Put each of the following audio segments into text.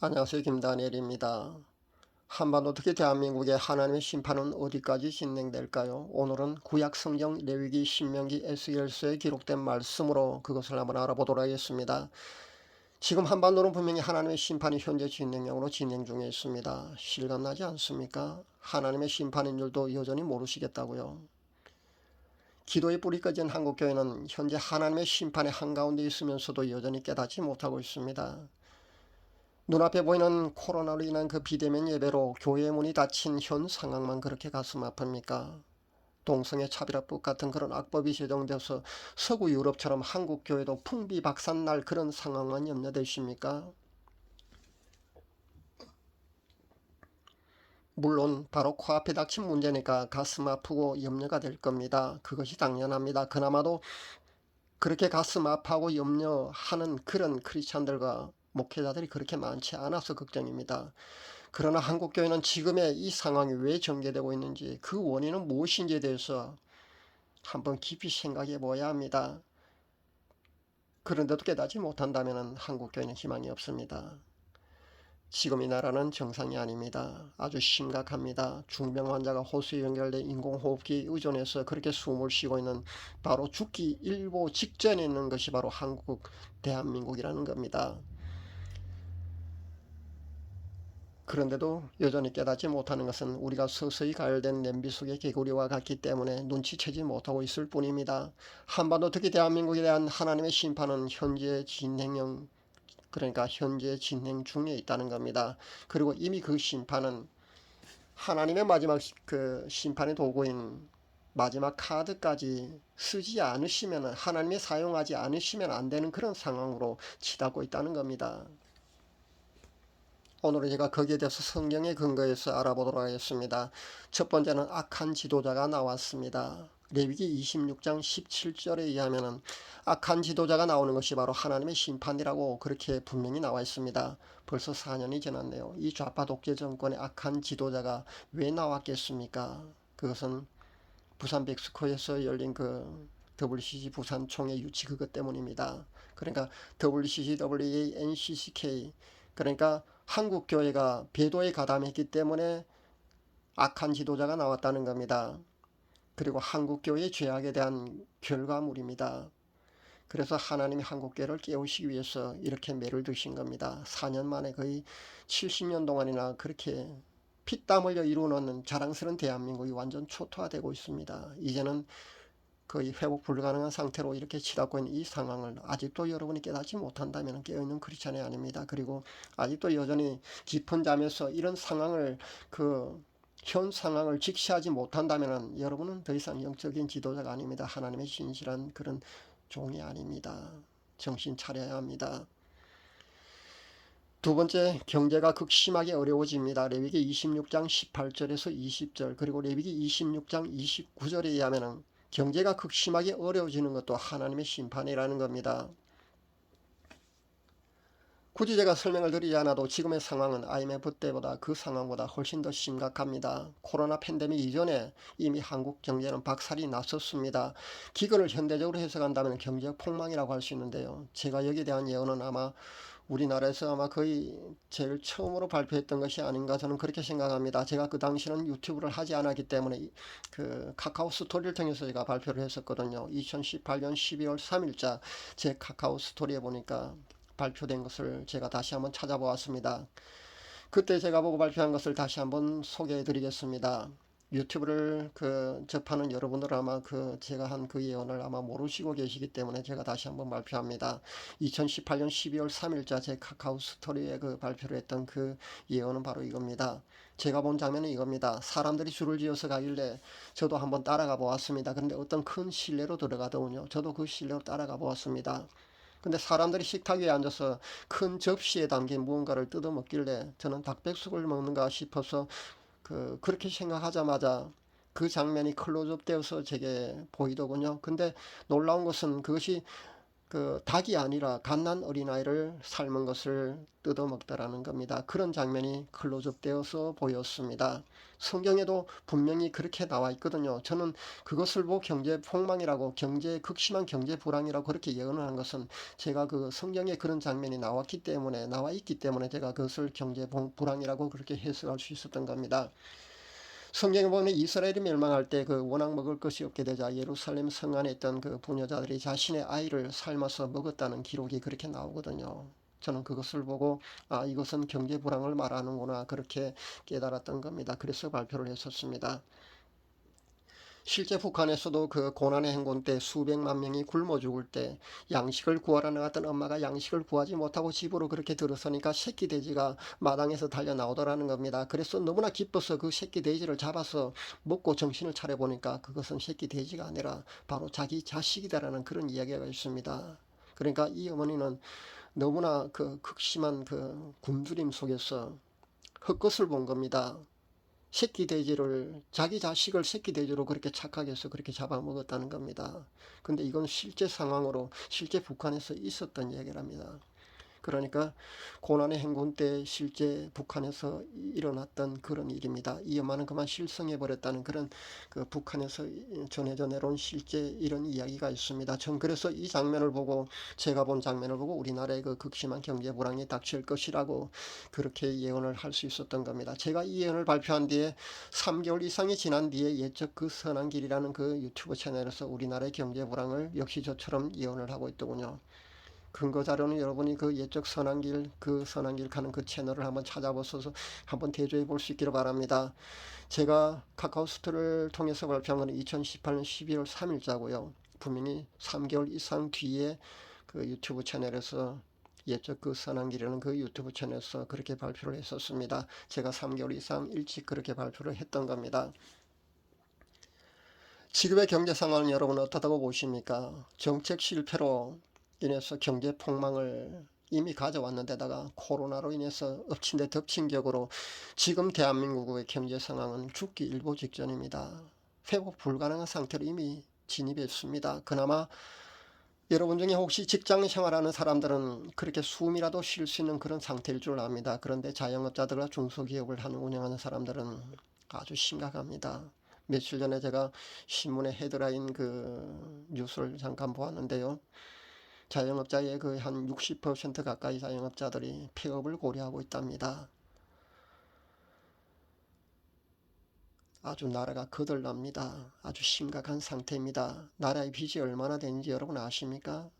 안녕하세요. 김다니엘입니다. 한반도 특히 대한민국의 하나님의 심판은 어디까지 진행될까요? 오늘은 구약 성경 레위기 신명기 에스겔서에 기록된 말씀으로 그것을 한번 알아보도록 하겠습니다. 지금 한반도는 분명히 하나님의 심판이 현재 진행형으로 진행 중에 있습니다. 실감나지 않습니까? 하나님의 심판인 줄도 여전히 모르시겠다고요. 기도의 뿌리 꺼진 한국교회는 현재 하나님의 심판의 한가운데 있으면서도 여전히 깨닫지 못하고 있습니다. 눈앞에 보이는 코로나로 인한 그 비대면 예배로 교회의 문이 닫힌 현 상황만 그렇게 가슴 아픕니까? 동성애 차별화법 같은 그런 악법이 제정돼서 서구 유럽처럼 한국 교회도 풍비박산날 그런 상황만 염려되십니까? 물론 바로 코앞에 닥친 문제니까 가슴 아프고 염려가 될 겁니다. 그것이 당연합니다. 그나마도 그렇게 가슴 아파하고 염려하는 그런 크리스찬들과 목회자들이 그렇게 많지 않아서 걱정입니다. 그러나 한국교회는 지금의 이 상황이 왜 전개되고 있는지, 그 원인은 무엇인지에 대해서 한번 깊이 생각해 보아야 합니다. 그런데도 깨닫지 못한다면 한국교회는 희망이 없습니다. 지금 이 나라는 정상이 아닙니다. 아주 심각합니다. 중병 환자가 호수에 연결된 인공호흡기 의존해서 그렇게 숨을 쉬고 있는, 바로 죽기 일보 직전에 있는 것이 바로 한국, 대한민국이라는 겁니다. 그런데도 여전히 깨닫지 못하는 것은 우리가 서서히 가열된 냄비 속의 개구리와 같기 때문에 눈치채지 못하고 있을 뿐입니다. 한반도 특히 대한민국에 대한 하나님의 심판은 현재 진행형, 그러니까 현재 진행 중에 있다는 겁니다. 그리고 이미 그 심판은 하나님의 마지막 그 심판의 도구인 마지막 카드까지 쓰지 않으시면, 하나님이 사용하지 않으시면 안 되는 그런 상황으로 치닫고 있다는 겁니다. 오늘은 제가 거기에 대해서 성경에 근거해서 알아보도록 하겠습니다. 첫 번째는 악한 지도자가 나왔습니다. 레위기 26장 17절에 의하면 악한 지도자가 나오는 것이 바로 하나님의 심판이라고 그렇게 분명히 나와 있습니다. 벌써 4년이 지났네요. 이 좌파 독재 정권의 악한 지도자가 왜 나왔겠습니까? 그것은 부산 백스코에서 열린 그 WCC 부산 총회 유치 그것 때문입니다. 그러니까 WCC, WA, NCCK, 그러니까 한국 교회가 배도에 가담했기 때문에 악한 지도자가 나왔다는 겁니다. 그리고 한국 교회의 죄악에 대한 결과물입니다. 그래서 하나님이 한국 교회를 깨우시기 위해서 이렇게 매를 드신 겁니다. 4년 만에 거의 70년 동안이나 그렇게 피땀 흘려 이루어놓는 자랑스러운 대한민국이 완전 초토화되고 있습니다. 이제는 거의 회복 불가능한 상태로 이렇게 치닫고 있는 이 상황을 아직도 여러분이 깨닫지 못한다면 깨어있는 크리스찬이 아닙니다. 그리고 아직도 여전히 깊은 잠에서 이런 상황을, 현 상황을 직시하지 못한다면 여러분은 더 이상 영적인 지도자가 아닙니다. 하나님의 신실한 그런 종이 아닙니다. 정신 차려야 합니다. 두 번째, 경제가 극심하게 어려워집니다. 레위기 26장 18절에서 20절, 그리고 레위기 26장 29절에 의하면 경제가 극심하게 어려워지는 것도 하나님의 심판이라는 겁니다. 굳이 제가 설명을 드리지 않아도 지금의 상황은 IMF 때보다, 그 상황보다 훨씬 더 심각합니다. 코로나 팬데믹 이전에 이미 한국 경제는 박살이 났었습니다. 기근을 현대적으로 해석한다면 경제적 폭망이라고 할 수 있는데요. 제가 여기에 대한 예언은 아마 우리나라에서 아마 거의 제일 처음으로 발표했던 것이 아닌가, 저는 그렇게 생각합니다. 제가 그 당시는 유튜브를 하지 않았기 때문에 그 카카오 스토리를 통해서 제가 발표를 했었거든요. 2018년 12월 3일자 제 카카오 스토리에 보니까 발표된 것을 제가 다시 한번 찾아보았습니다. 그때 제가 보고 발표한 것을 다시 한번 소개해 드리겠습니다. 유튜브를 접하는 여러분들은 아마 제가 한 그 예언을 아마 모르시고 계시기 때문에 제가 다시 한번 발표합니다. 2018년 12월 3일자 제 카카오 스토리에 발표를 했던 그 예언은 바로 이겁니다. 제가 본 장면은 이겁니다. 사람들이 줄을 지어서 가길래 저도 한번 따라가 보았습니다. 그런데 어떤 큰 실내로 들어가더군요. 저도 그 실내로 따라가 보았습니다. 근데 사람들이 식탁 위에 앉아서 큰 접시에 담긴 무언가를 뜯어 먹길래 저는 닭백숙을 먹는가 싶어서 그렇게 생각하자마자 그 장면이 클로즈업 되어서 제게 보이더군요. 근데 놀라운 것은 그것이 그 닭이 아니라 갓난 어린아이를 삶은 것을 뜯어먹더라는 겁니다. 그런 장면이 클로즈업 되어서 보였습니다. 성경에도 분명히 그렇게 나와 있거든요. 저는 그것을 보고 경제 폭망이라고 극심한 경제 불황이라고 그렇게 예언한 것은 제가 그 성경에 그런 장면이 나와 있기 때문에 제가 그것을 경제 불황이라고 그렇게 해석할 수 있었던 겁니다. 성경에 보면 이스라엘이 멸망할 때 그 워낙 먹을 것이 없게 되자 예루살렘 성 안에 있던 그 부녀자들이 자신의 아이를 삶아서 먹었다는 기록이 그렇게 나오거든요. 저는 그것을 보고 이것은 경제 불황을 말하는구나 그렇게 깨달았던 겁니다. 그래서 발표를 했었습니다. 실제 북한에서도 그 고난의 행군 때 수백만 명이 굶어 죽을 때 양식을 구하러 나갔던 엄마가 양식을 구하지 못하고 집으로 그렇게 들어서니까 새끼 돼지가 마당에서 달려 나오더라는 겁니다. 그래서 너무나 기뻐서 그 새끼 돼지를 잡아서 먹고 정신을 차려보니까 그것은 새끼 돼지가 아니라 바로 자기 자식이다라는 그런 이야기가 있습니다. 그러니까 이 어머니는 너무나 그 극심한 그 굶주림 속에서 헛것을 본 겁니다. 새끼 돼지를 자기 자식을 새끼 돼지로 그렇게 착하게 해서 그렇게 잡아먹었다는 겁니다. 근데 이건 실제 상황으로 실제 북한에서 있었던 얘기랍니다. 그러니까 고난의 행군 때 실제 북한에서 일어났던 그런 일입니다. 이 엄마는 그만 실성해 버렸다는 그런 그 북한에서 전해져 내려온 실제 이런 이야기가 있습니다. 전 그래서 이 장면을 보고 제가 본 장면을 보고 우리나라의 그 극심한 경제 불황이 닥칠 것이라고 그렇게 예언을 할 수 있었던 겁니다. 제가 이 예언을 발표한 뒤에 3개월 이상이 지난 뒤에 예적 그 선한 길이라는 그 유튜브 채널에서 우리나라의 경제 불황을 역시 저처럼 예언을 하고 있더군요. 근거 자료는 여러분이 그 예적 선한길 가는 그 채널을 한번 찾아보셔서 한번 대조해 볼 수 있기를 바랍니다. 제가 카카오스트를 통해서 발표한 것은 2018년 12월 3일자고요. 분명히 3개월 이상 뒤에 그 유튜브 채널에서 예적 그 선한길이라는 그 유튜브 채널에서 그렇게 발표를 했었습니다. 제가 3개월 이상 일찍 그렇게 발표를 했던 겁니다. 지금의 경제 상황은 여러분 어떻다고 보십니까? 정책 실패로 인해서 경제 폭망을 이미 가져왔는데다가 코로나로 인해서 엎친 데 덮친 격으로 지금 대한민국의 경제 상황은 죽기 일보 직전입니다. 회복 불가능한 상태로 이미 진입했습니다. 그나마 여러분 중에 혹시 직장 생활하는 사람들은 그렇게 숨이라도 쉴 수 있는 그런 상태일 줄 압니다. 그런데 자영업자들과 중소기업을 운영하는 사람들은 아주 심각합니다. 며칠 전에 제가 신문에 헤드라인 그 뉴스를 잠깐 보았는데요. 자영업자의 거의 한 60% 가까이 자영업자들이 폐업을 고려하고 있답니다. 아주 나라가 거덜납니다. 아주 심각한 상태입니다. 나라의 빚이 얼마나 되는지 여러분 아십니까?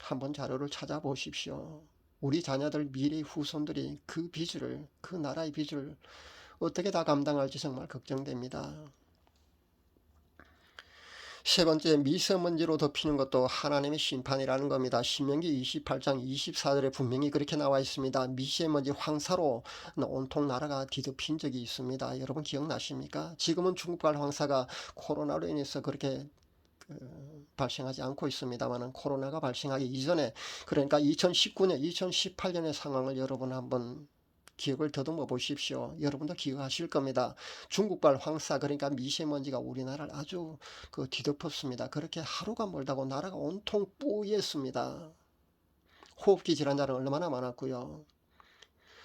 한번 자료를 찾아보십시오. 우리 자녀들 미래 후손들이 그 나라의 빚을 어떻게 다 감당할지 정말 걱정됩니다. 세 번째, 미세먼지로 덮이는 것도 하나님의 심판이라는 겁니다. 신명기 28장 24절에 분명히 그렇게 나와 있습니다. 미세먼지 황사로 온통 나라가 뒤덮인 적이 있습니다. 여러분 기억나십니까? 지금은 중국발 황사가 코로나로 인해서 그렇게 발생하지 않고 있습니다만 코로나가 발생하기 이전에 그러니까 2019년, 2018년의 상황을 여러분 한번 기억을 더듬어 보십시오. 여러분도 기억하실 겁니다. 중국발 황사 그러니까 미세먼지가 우리나라를 아주 뒤덮었습니다. 그렇게 하루가 멀다고 나라가 온통 뿌였습니다. 호흡기 질환자는 얼마나 많았고요.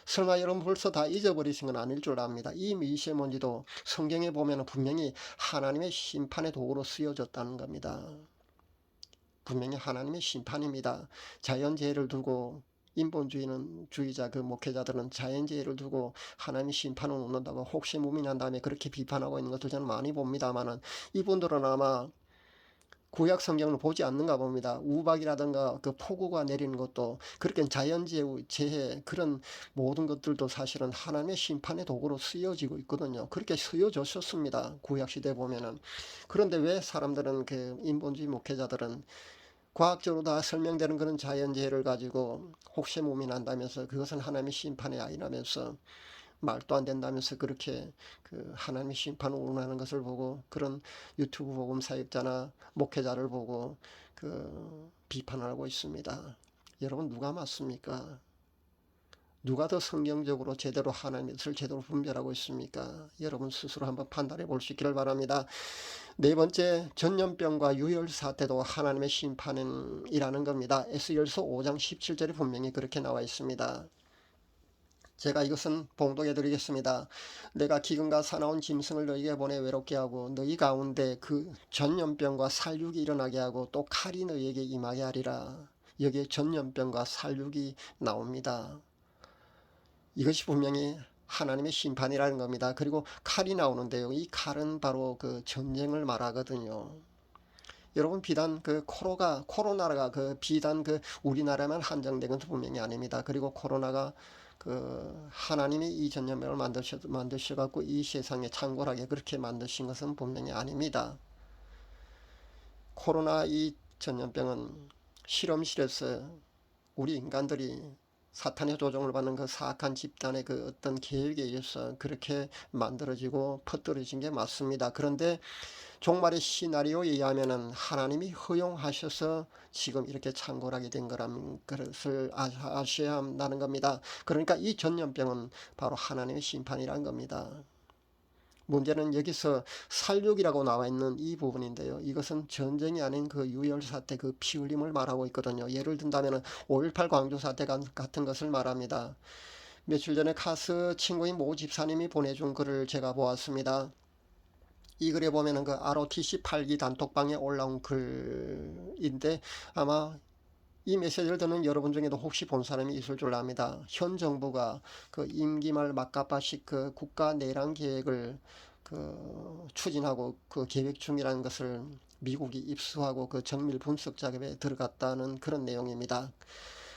설마 여러분 벌써 다 잊어버리신 건 아닐 줄 압니다. 이 미세먼지도 성경에 보면 분명히 하나님의 심판의 도구로 쓰여졌다는 겁니다. 분명히 하나님의 심판입니다. 자연재해를 두고 인본주의자 그 목회자들은 자연재해를 두고 하나님의 심판을 놓는다고 혹시 무민한 다음에 그렇게 비판하고 있는 것을 저는 많이 봅니다만은 이분들은 아마 구약 성경을 보지 않는가 봅니다. 우박이라든가 그 폭우가 내리는 것도 그렇게 자연재해 그런 모든 것들도 사실은 하나님의 심판의 도구로 쓰여지고 있거든요. 그렇게 쓰여졌었습니다. 구약 시대 보면은. 그런데 왜 사람들은 그 인본주의 목회자들은 과학적으로 다 설명되는 그런 자연재해를 가지고 혹시무민한다면서 그것은 하나님의 심판에 아인하면서 말도 안 된다면서 그렇게 그 하나님의 심판을 운운하는 것을 보고 그런 유튜브 복음 사역자나 목회자를 보고 그 비판을 하고 있습니다. 여러분 누가 맞습니까? 누가 더 성경적으로 제대로 하나님의 뜻을 제대로 분별하고 있습니까? 여러분 스스로 한번 판단해 볼 수 있기를 바랍니다. 네 번째, 전염병과 유혈사태도 하나님의 심판이라는 겁니다. 에스겔서 5장 17절에 분명히 그렇게 나와 있습니다. 제가 이것은 봉독해 드리겠습니다. 내가 기근과 사나운 짐승을 너희에게 보내 외롭게 하고 너희 가운데 그 전염병과 살육이 일어나게 하고 또 칼이 너희에게 임하게 하리라. 여기에 전염병과 살육이 나옵니다. 이것이 분명히 하나님의 심판이라는 겁니다. 그리고 칼이 나오는데요. 이 칼은 바로 그 전쟁을 말하거든요. 여러분 비단 그 코로나가 그 비단 그 우리나라만 한정된 것은 분명히 아닙니다. 그리고 코로나가 그 하나님이 이 전염병을 만드셔갖고 이 세상에 창궐하게 그렇게 만드신 것은 분명히 아닙니다. 코로나 이 전염병은 실험실에서 우리 인간들이 사탄의 조종을 받는 그 사악한 집단의 그 어떤 계획에 의해서 그렇게 만들어지고 퍼뜨려진 게 맞습니다. 그런데 종말의 시나리오에 의하면은 하나님이 허용하셔서 지금 이렇게 창궐하게 된 거라는 것을 아셔야 한다는 겁니다. 그러니까 이 전염병은 바로 하나님의 심판이란 겁니다. 문제는 여기서 살육이라고 나와 있는 이 부분인데요. 이것은 전쟁이 아닌 그 유혈사태, 그 피 흘림을 말하고 있거든요. 예를 든다면 5.18 광주사태 같은 것을 말합니다. 며칠 전에 카스 친구인 모 집사님이 보내준 글을 제가 보았습니다. 이 글에 보면은 그 ROTC 8기 단톡방에 올라온 글인데 아마 이 메시지를 듣는 여러분 중에도 혹시 본 사람이 있을 줄 압니다. 현 정부가 그 임기 말 막가파식 그 국가 내란 계획을 그 추진하고 그 계획 중이라는 것을 미국이 입수하고 그 정밀 분석 작업에 들어갔다는 그런 내용입니다.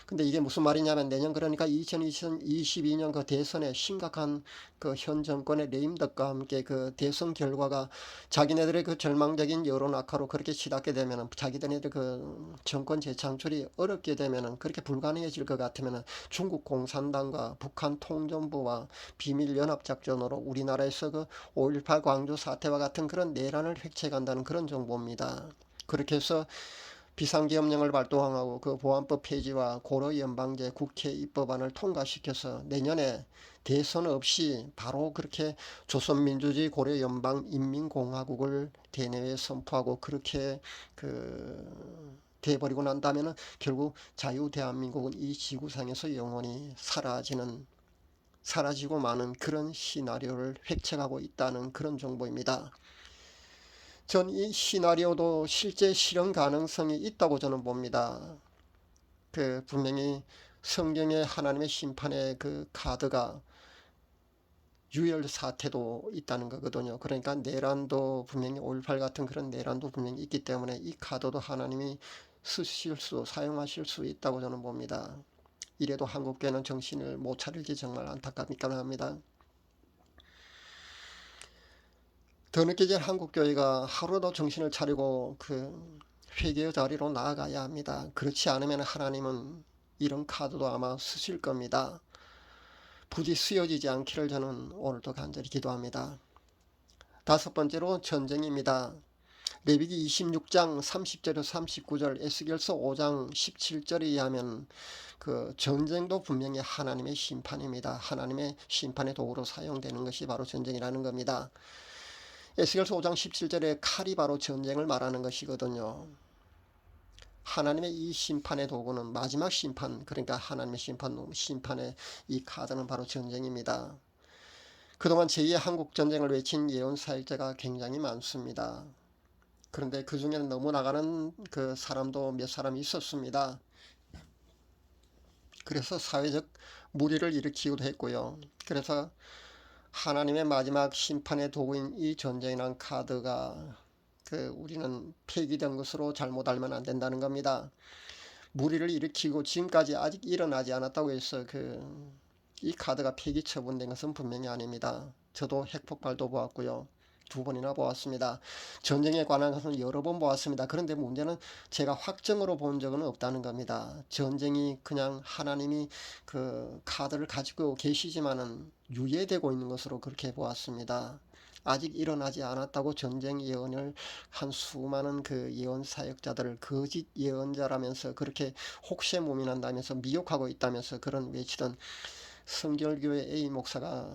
근데 이게 무슨 말이냐면 내년 그러니까 2022년 그 대선에 심각한 그 현 정권의 레임덕과 함께 그 대선 결과가 자기네들의 그 절망적인 여론 악화로 그렇게 치닫게 되면은 자기들의 그 정권 재창출이 어렵게 되면은 그렇게 불가능해질 것 같으면은 중국 공산당과 북한 통전부와 비밀 연합 작전으로 우리나라에서 그 5.18 광주 사태와 같은 그런 내란을 획책한다는 그런 정보입니다. 그렇게 해서 비상계엄령을 발동하고 그 보안법 폐지와 고려연방제 국회 입법안을 통과시켜서 내년에 대선 없이 바로 그렇게 조선민주주의 고려연방인민공화국을 대내외 선포하고 그렇게 그 돼버리고 난다면은 결국 자유대한민국은 이 지구상에서 영원히 사라지고 마는 그런 시나리오를 획책하고 있다는 그런 정보입니다. 전 이 시나리오도 실제 실현 가능성이 있다고 저는 봅니다. 그 분명히 성경의 하나님의 심판의 그 카드가 유혈 사태도 있다는 거거든요. 그러니까 내란도 분명히 5.18 같은 그런 내란도 분명히 있기 때문에 이 카드도 하나님이 사용하실 수 있다고 저는 봅니다. 이래도 한국교회는 정신을 못 차릴지 정말 안타깝긴 합니다. 더 늦게 전 한국교회가 하루도 정신을 차리고 그 회개의 자리로 나아가야 합니다. 그렇지 않으면 하나님은 이런 카드도 아마 쓰실 겁니다. 부디 쓰여지지 않기를 저는 오늘도 간절히 기도합니다. 다섯 번째로 전쟁입니다. 레위기 26장 30절에서 39절, 에스겔서 5장 17절에 의하면 그 전쟁도 분명히 하나님의 심판입니다. 하나님의 심판의 도구로 사용되는 것이 바로 전쟁이라는 겁니다. 에스겔서 5장 17절에 칼이 바로 전쟁을 말하는 것이거든요. 하나님의 이 심판의 도구는 마지막 심판, 그러니까 하나님의 심판의 이 카드는 바로 전쟁입니다. 그동안 제2의 한국전쟁을 외친 예언사역자가 굉장히 많습니다. 그런데 그 중에는 너무 나가는 그 사람도 몇 사람 있었습니다. 그래서 사회적 무리를 일으키기도 했고요. 그래서 하나님의 마지막 심판의 도구인 이 전쟁이란 카드가 우리는 폐기된 것으로 잘못 알면 안 된다는 겁니다. 무리를 일으키고 지금까지 아직 일어나지 않았다고 해서 이 카드가 폐기 처분된 것은 분명히 아닙니다. 저도 핵폭발도 보았고요. 2번이나 보았습니다. 전쟁에 관한 것은 여러 번 보았습니다. 그런데 문제는 제가 확정으로 본 적은 없다는 겁니다. 전쟁이 그냥 하나님이 그 카드를 가지고 계시지만은 유예되고 있는 것으로 그렇게 보았습니다. 아직 일어나지 않았다고 전쟁 예언을 한 수많은 그 예언 사역자들을 거짓 예언자라면서 그렇게 혹세무민한다면서 미혹하고 있다면서 그런 외치던 성결교회 A 목사가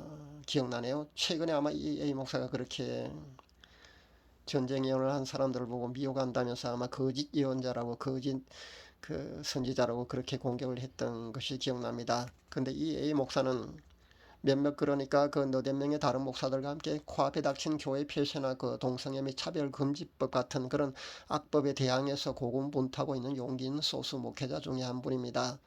기억나네요. 최근에 아마 이 A 목사가 그렇게 전쟁 예언을 한 사람들을 보고 미혹한다면서 아마 거짓 예언자라고 거짓 그 선지자라고 그렇게 공격을 했던 것이 기억납니다. 근데 이 A 목사는 몇몇 그러니까 그 너댓 명의 다른 목사들과 함께 코앞에 닥친 교회 폐쇄나 그 동성애 및 차별금지법 같은 그런 악법에 대항해서 고군분투하고 있는 용기 있는 소수 목회자 중에 한 분입니다.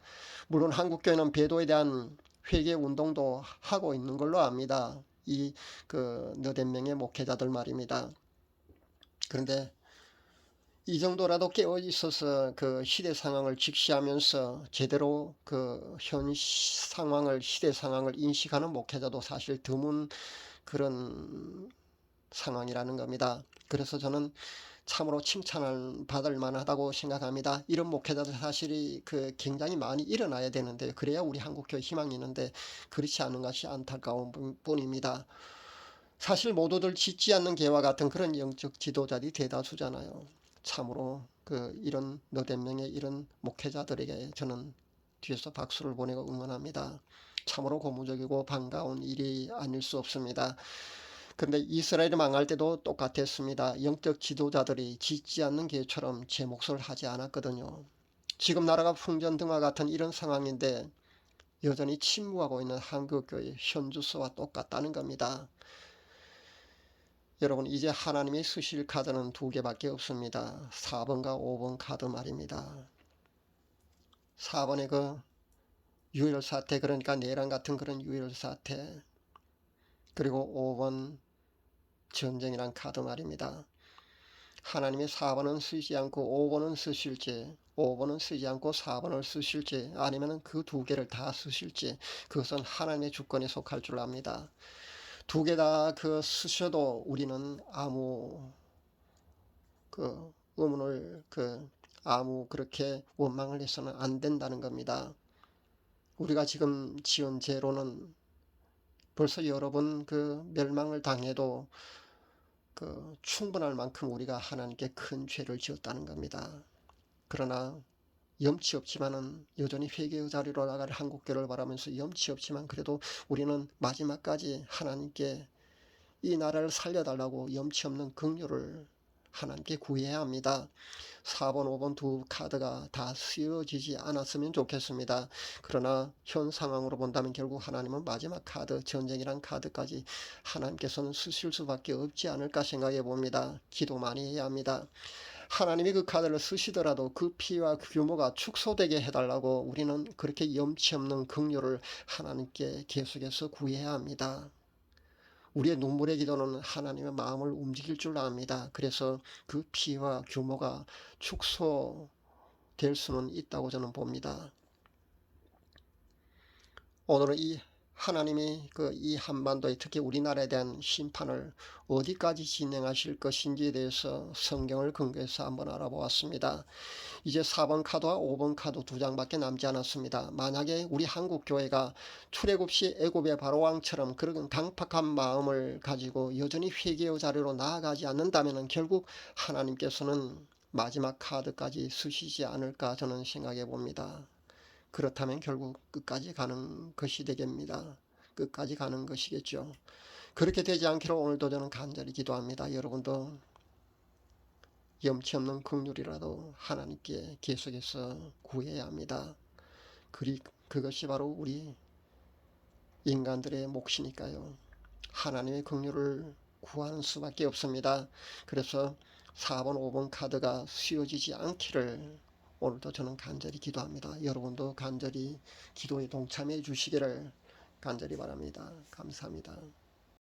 물론 한국교회는 배도에 대한 회개 운동도 하고 있는 걸로 압니다. 이 그 너댓 명의 목회자들 말입니다. 그런데 이 정도라도 깨어 있어서 그 시대 상황을 직시하면서 제대로 그 현 상황을 시대 상황을 인식하는 목회자도 사실 드문 그런 상황이라는 겁니다. 그래서 저는 참으로 칭찬을 받을 만하다고 생각합니다. 이런 목회자들 사실이 그 굉장히 많이 일어나야 되는데 그래야 우리 한국교회 희망이 있는데 그렇지 않은 것이 안타까운 뿐입니다. 사실 모두들 짓지 않는 개와 같은 그런 영적 지도자들이 대다수잖아요. 참으로 그 이런 너댓 명의 이런 목회자들에게 저는 뒤에서 박수를 보내고 응원합니다. 참으로 고무적이고 반가운 일이 아닐 수 없습니다. 그런데 이스라엘이 망할 때도 똑같았습니다. 영적 지도자들이 짓지 않는 개처럼 제 몫을 하지 않았거든요. 지금 나라가 풍전등화 같은 이런 상황인데 여전히 침묵하고 있는 한국교회 현주소와 똑같다는 겁니다. 여러분 이제 하나님이 쓰실 카드는 두 개밖에 없습니다. 4번과 5번 카드 말입니다. 4번의 그 유혈사태 그러니까 내란 같은 그런 유혈사태 그리고 5번 전쟁이란 카드 말입니다. 하나님의 4번은 쓰지 않고 5번은 쓰실지 5번은 쓰지 않고 4번을 쓰실지 아니면 그 두 개를 다 쓰실지 그것은 하나님의 주권에 속할 줄 압니다. 두 개 다 그 쓰셔도 우리는 아무 그 의문을 아무 그렇게 원망을 해서는 안 된다는 겁니다. 우리가 지금 지은 죄로는 벌써 여러 번 그 멸망을 당해도 그 충분할 만큼 우리가 하나님께 큰 죄를 지었다는 겁니다. 그러나 염치 없지만은 여전히 회개의 자리로 나갈 한국교를 바라면서 염치 없지만 그래도 우리는 마지막까지 하나님께 이 나라를 살려달라고 염치 없는 긍휼을 하나님께 구해야 합니다. 4번, 5번 두 카드가 다 쓰여지지 않았으면 좋겠습니다. 그러나 현 상황으로 본다면 결국 하나님은 마지막 카드, 전쟁이란 카드까지 하나님께서는 쓰실 수밖에 없지 않을까 생각해 봅니다. 기도 많이 해야 합니다. 하나님이 그 카드를 쓰시더라도 그 피와 그 규모가 축소되게 해달라고 우리는 그렇게 염치 없는 긍휼을 하나님께 계속해서 구해야 합니다. 우리의 눈물의 기도는 하나님의 마음을 움직일 줄 압니다. 그래서 그 피와 규모가 축소될 수는 있다고 저는 봅니다. 오늘은 이 하나님이 이 한반도에 특히 우리나라에 대한 심판을 어디까지 진행하실 것인지에 대해서 성경을 근거해서 한번 알아보았습니다. 이제 4번 카드와 5번 카드 두 장밖에 남지 않았습니다. 만약에 우리 한국교회가 출애굽 시 애굽의 바로왕처럼 그런 강팍한 마음을 가지고 여전히 회개의 자리로 나아가지 않는다면 결국 하나님께서는 마지막 카드까지 쓰시지 않을까 저는 생각해 봅니다. 그렇다면 결국 끝까지 가는 것이 되겠습니다. 끝까지 가는 것이겠죠. 그렇게 되지 않기를 오늘도 저는 간절히 기도합니다. 여러분도 염치 없는 긍휼이라도 하나님께 계속해서 구해야 합니다. 그것이 바로 우리 인간들의 몫이니까요. 하나님의 긍휼을 구하는 수밖에 없습니다. 그래서 4번, 5번 카드가 쓰여지지 않기를 오늘도 저는 간절히 기도합니다. 여러분도 간절히 기도에 동참해 주시기를 간절히 바랍니다. 감사합니다.